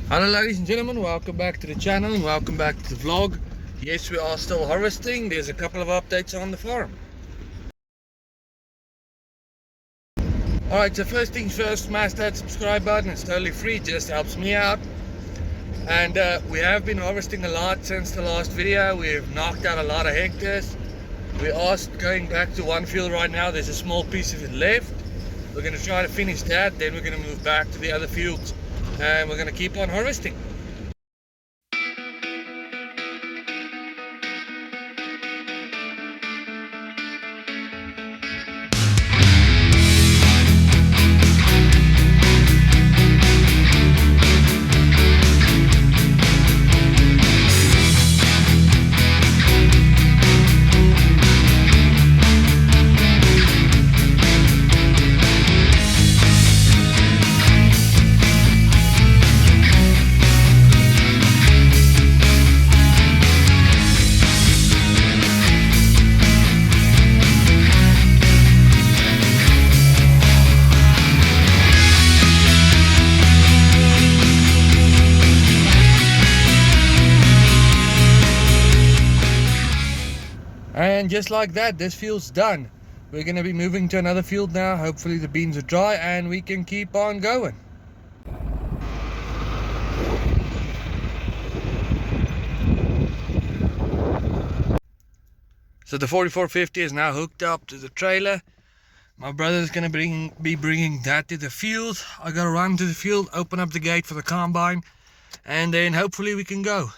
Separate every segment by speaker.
Speaker 1: Hello ladies and gentlemen, welcome back to the channel and welcome back to the vlog. Yes, we are still harvesting. There's a couple of updates on the farm. Alright, so first things first, smash that subscribe button. It's totally free, just helps me out. And we have been harvesting a lot since the last video. We've knocked out a lot of hectares. We are going back to one field right now. There's a small piece of it left. We're going to try to finish that, then we're going to move back to the other fields and we're going to keep on harvesting. And just like that, this field's done. We're going to be moving to another field now. Hopefully the beans are dry and we can keep on going. So the 4450 is now hooked up to the trailer. My brother's going to be bringing that to the field. I got to run to the field, open up the gate for the combine, and then hopefully we can go.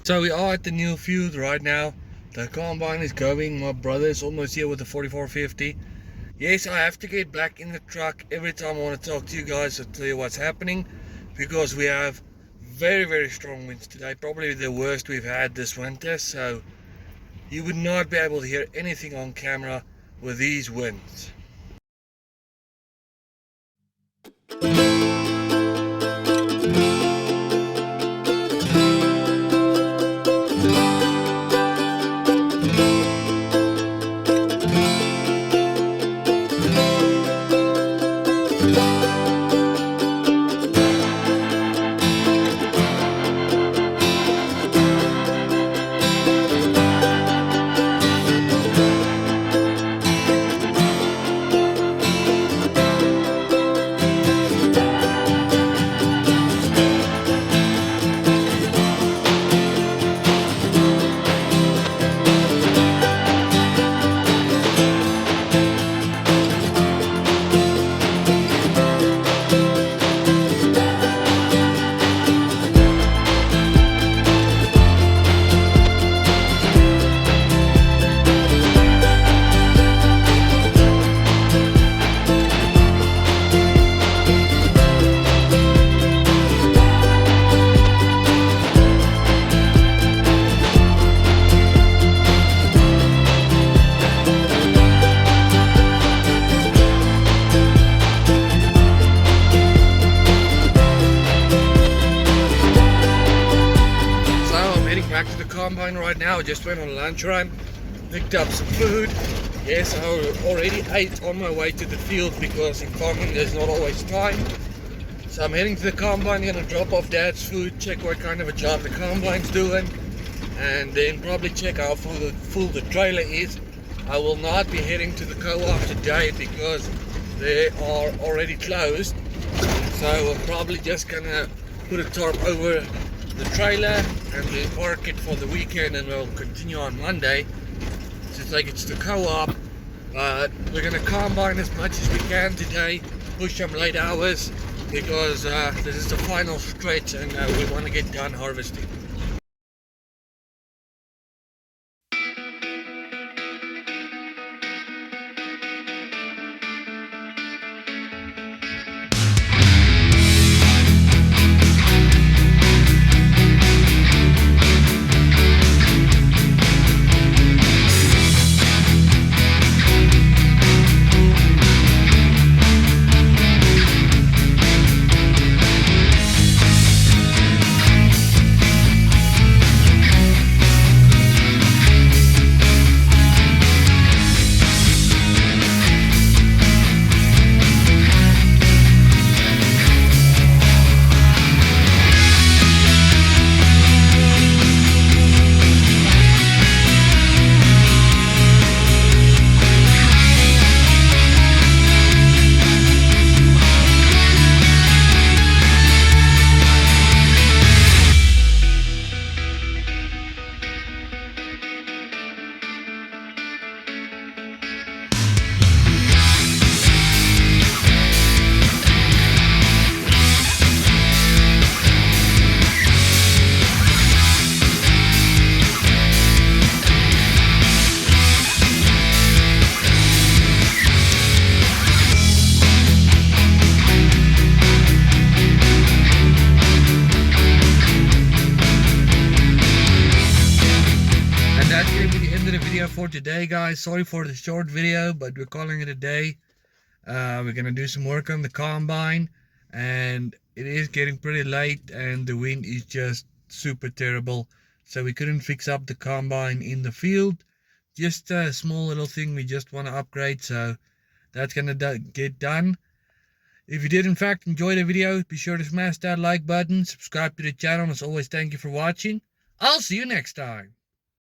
Speaker 1: So we are at the new field right now. The combine is going. My brother is almost here with the 4450. Yes, I have to get back in the truck every time I want to talk to you guys to tell you what's happening, because we have very strong winds today, probably the worst we've had this winter. So you would not be able to hear anything on camera with these winds. Back to the combine right now. I just went on a lunch run, picked up some food. Yes, I already ate on my way to the field, because in farming there's not always time. So I'm heading to the combine, gonna drop off Dad's food, check what kind of a job the combine's doing, and then probably check how full the trailer is. I will not be heading to the co-op today because they are already closed. So I'm probably just gonna put a tarp over the trailer and we'll park it for the weekend, and we'll continue on Monday to take it to the co-op. But we're going to combine as much as we can today, push some late hours, because this is the final stretch and we want to get done harvesting. for today, guys. Sorry for the short video, but we're calling it a day. We're gonna do some work on the combine, and it is getting pretty late, and the wind is just super terrible, so we couldn't fix up the combine in the field. Just a small little thing we just want to upgrade, so that's gonna get done. If you did in fact enjoy the video, be sure to smash that like button, subscribe to the channel, and as always, thank you for watching. I'll see you next time.